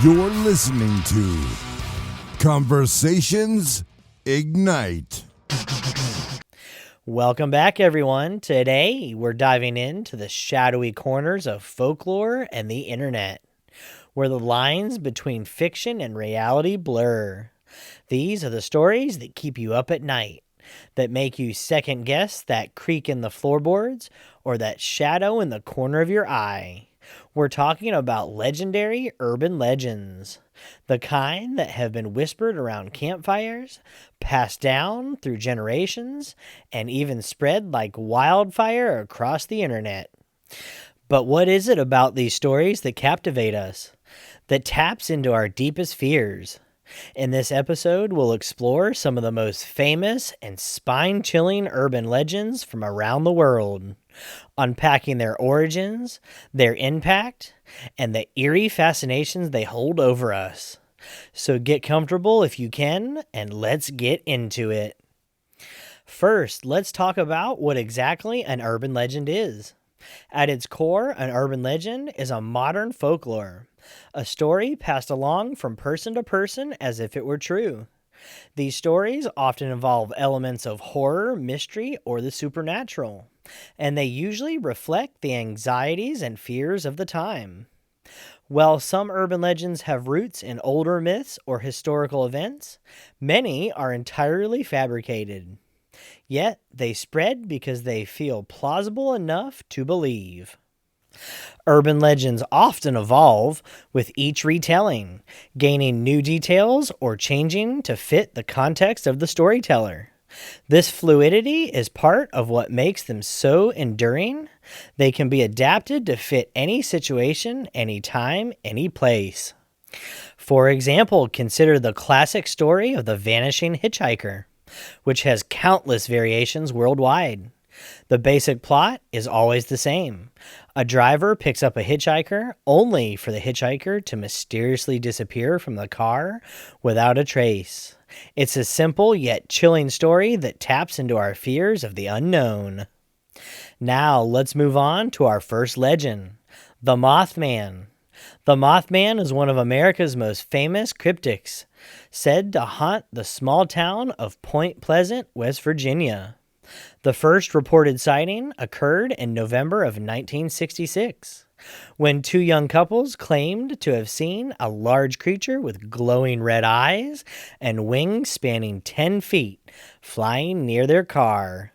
You're listening to Conversations Ignite. Welcome back, everyone. Today, we're diving into the shadowy corners of folklore and the internet, where the lines between fiction and reality blur. These are the stories that keep you up at night, that make you second guess that creak in the floorboards or that shadow in the corner of your eye. We're talking about legendary urban legends, the kind that have been whispered around campfires, passed down through generations, and even spread like wildfire across the internet. But what is it about these stories that captivate us, that taps into our deepest fears? In this episode, we'll explore some of the most famous and spine-chilling urban legends from around the world, unpacking their origins, their impact, and the eerie fascinations they hold over us. So get comfortable if you can, and let's get into it. First, let's talk about what exactly an urban legend is. At its core, an urban legend is a modern folklore, a story passed along from person to person as if it were true. These stories often involve elements of horror, mystery, or the supernatural, and they usually reflect the anxieties and fears of the time. While some urban legends have roots in older myths or historical events, many are entirely fabricated. Yet they spread because they feel plausible enough to believe. Urban legends often evolve with each retelling, gaining new details or changing to fit the context of the storyteller. This fluidity is part of what makes them so enduring. They can be adapted to fit any situation, any time, any place. For example, consider the classic story of the vanishing hitchhiker, which has countless variations worldwide. The basic plot is always the same. A driver picks up a hitchhiker only for the hitchhiker to mysteriously disappear from the car without a trace. It's a simple yet chilling story that taps into our fears of the unknown. Now let's move on to our first legend, the Mothman. The Mothman is one of America's most famous cryptids, said to haunt the small town of Point Pleasant, West Virginia. The first reported sighting occurred in November of 1966, when two young couples claimed to have seen a large creature with glowing red eyes and wings spanning 10 feet flying near their car.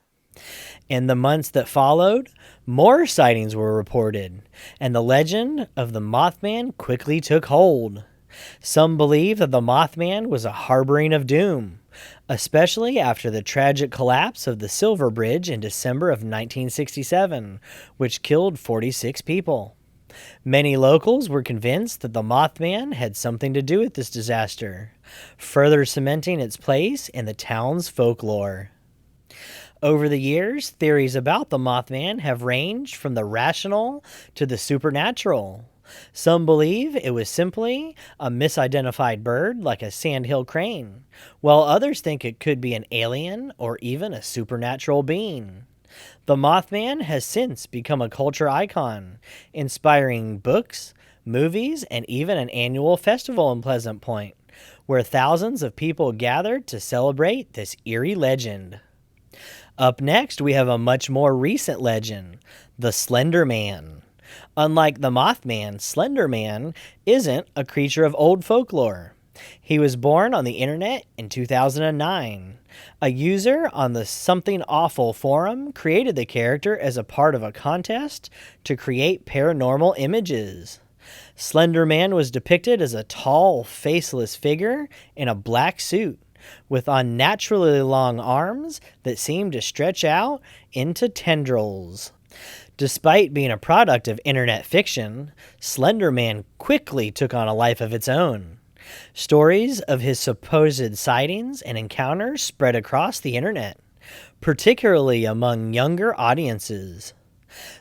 In the months that followed, more sightings were reported, and the legend of the Mothman quickly took hold. Some believe that the Mothman was a harbinger of doom, especially after the tragic collapse of the Silver Bridge in December of 1967, which killed 46 people. Many locals were convinced that the Mothman had something to do with this disaster, further cementing its place in the town's folklore. Over the years, theories about the Mothman have ranged from the rational to the supernatural. Some believe it was simply a misidentified bird like a sandhill crane, while others think it could be an alien or even a supernatural being. The Mothman has since become a culture icon, inspiring books, movies, and even an annual festival in Pleasant Point, where thousands of people gathered to celebrate this eerie legend. Up next, we have a much more recent legend, the Slender Man. Unlike the Mothman, Slender Man isn't a creature of old folklore. He was born on the internet in 2009. A user on the Something Awful forum created the character as a part of a contest to create paranormal images. Slender Man was depicted as a tall, faceless figure in a black suit, with unnaturally long arms that seemed to stretch out into tendrils. Despite being a product of internet fiction, Slender Man quickly took on a life of its own. Stories of his supposed sightings and encounters spread across the internet, particularly among younger audiences.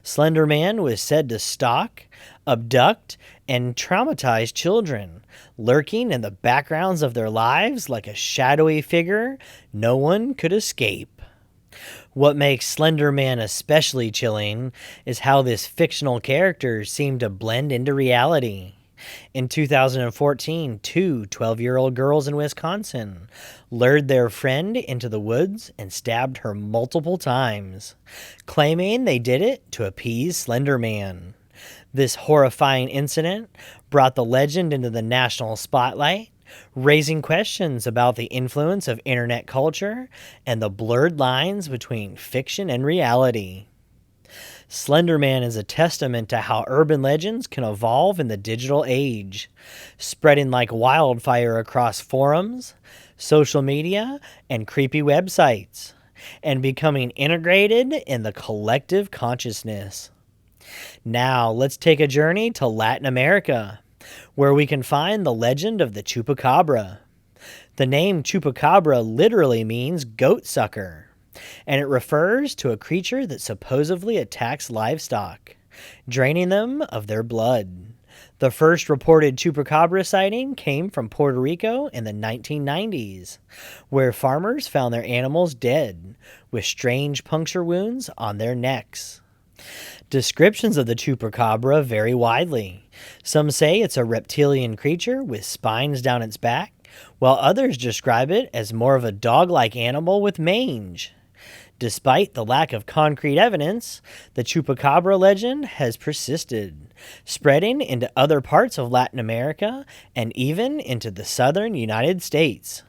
Slender Man was said to stalk, abduct, and traumatize children, lurking in the backgrounds of their lives like a shadowy figure no one could escape. What makes Slender Man especially chilling is how this fictional character seemed to blend into reality. In 2014, two 12-year-old girls in Wisconsin lured their friend into the woods and stabbed her multiple times, claiming they did it to appease Slender Man. This horrifying incident brought the legend into the national spotlight, raising questions about the influence of internet culture and the blurred lines between fiction and reality. Slender Man is a testament to how urban legends can evolve in the digital age, spreading like wildfire across forums, social media, and creepy websites, and becoming integrated in the collective consciousness. Now, let's take a journey to Latin America, where we can find the legend of the Chupacabra. The name Chupacabra literally means goat sucker, and it refers to a creature that supposedly attacks livestock, draining them of their blood. The first reported Chupacabra sighting came from Puerto Rico in the 1990s, where farmers found their animals dead, with strange puncture wounds on their necks. Descriptions of the Chupacabra vary widely. Some say it's a reptilian creature with spines down its back, while others describe it as more of a dog-like animal with mange. Despite the lack of concrete evidence, the Chupacabra legend has persisted, spreading into other parts of Latin America and even into the southern United States.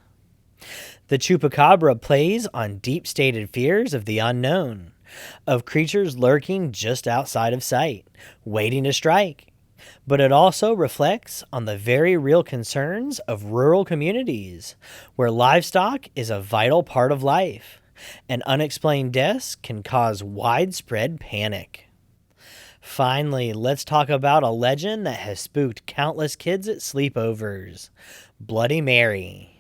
The Chupacabra plays on deep-stated fears of the unknown, of creatures lurking just outside of sight, waiting to strike. But it also reflects on the very real concerns of rural communities, where livestock is a vital part of life, and unexplained deaths can cause widespread panic. Finally, let's talk about a legend that has spooked countless kids at sleepovers: Bloody Mary.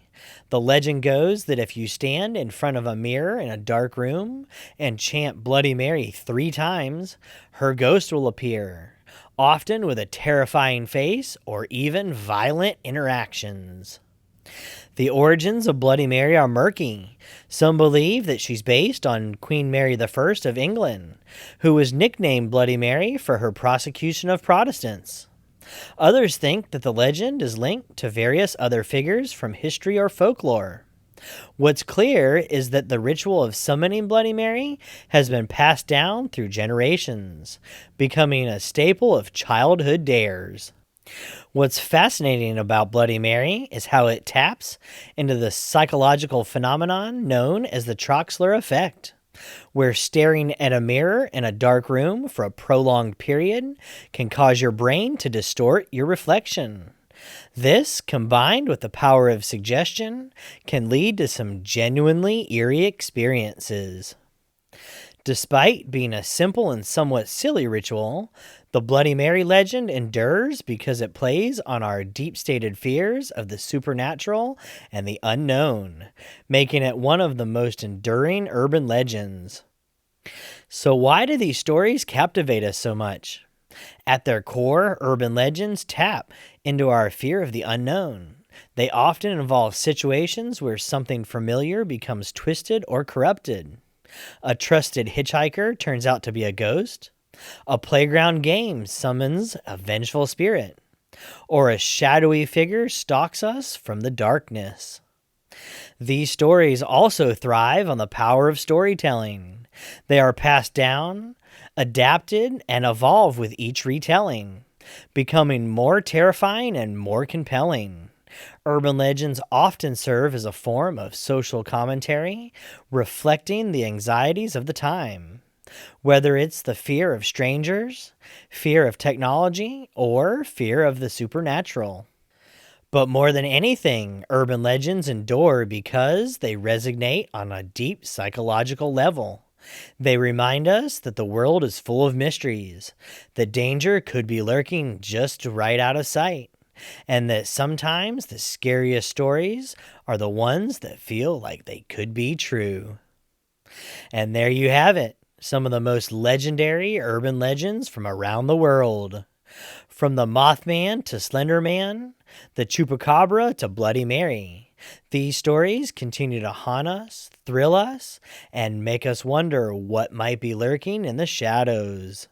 The legend goes that if you stand in front of a mirror in a dark room and chant Bloody Mary 3 times, her ghost will appear, often with a terrifying face or even violent interactions. The origins of Bloody Mary are murky. Some believe that she's based on Queen Mary I of England, who was nicknamed Bloody Mary for her prosecution of Protestants. Others think that the legend is linked to various other figures from history or folklore. What's clear is that the ritual of summoning Bloody Mary has been passed down through generations, becoming a staple of childhood dares. What's fascinating about Bloody Mary is how it taps into the psychological phenomenon known as the Troxler effect, where staring at a mirror in a dark room for a prolonged period can cause your brain to distort your reflection. This, combined with the power of suggestion, can lead to some genuinely eerie experiences. Despite being a simple and somewhat silly ritual, the Bloody Mary legend endures because it plays on our deep-stated fears of the supernatural and the unknown, making it one of the most enduring urban legends. So why do these stories captivate us so much? At their core, urban legends tap into our fear of the unknown. They often involve situations where something familiar becomes twisted or corrupted. A trusted hitchhiker turns out to be a ghost. A playground game summons a vengeful spirit. Or a shadowy figure stalks us from the darkness. These stories also thrive on the power of storytelling. They are passed down, adapted, and evolve with each retelling, becoming more terrifying and more compelling. Urban legends often serve as a form of social commentary, reflecting the anxieties of the time. Whether it's the fear of strangers, fear of technology, or fear of the supernatural. But more than anything, urban legends endure because they resonate on a deep psychological level. They remind us that the world is full of mysteries, that danger could be lurking just right out of sight, and that sometimes the scariest stories are the ones that feel like they could be true. And there you have it, some of the most legendary urban legends from around the world. From the Mothman to Slender Man, the Chupacabra to Bloody Mary, these stories continue to haunt us, thrill us, and make us wonder what might be lurking in the shadows.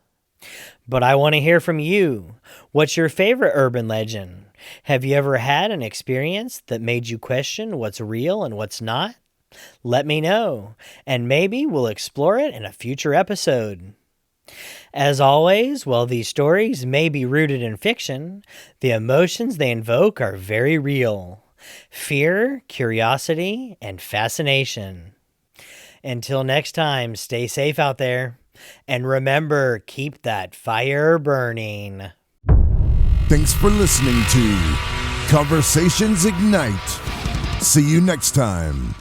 But I want to hear from you. What's your favorite urban legend? Have you ever had an experience that made you question what's real and what's not? Let me know, and maybe we'll explore it in a future episode. As always, while these stories may be rooted in fiction, the emotions they invoke are very real. Fear, curiosity, and fascination. Until next time, stay safe out there. And remember, keep that fire burning. Thanks for listening to Conversations Ignite. See you next time.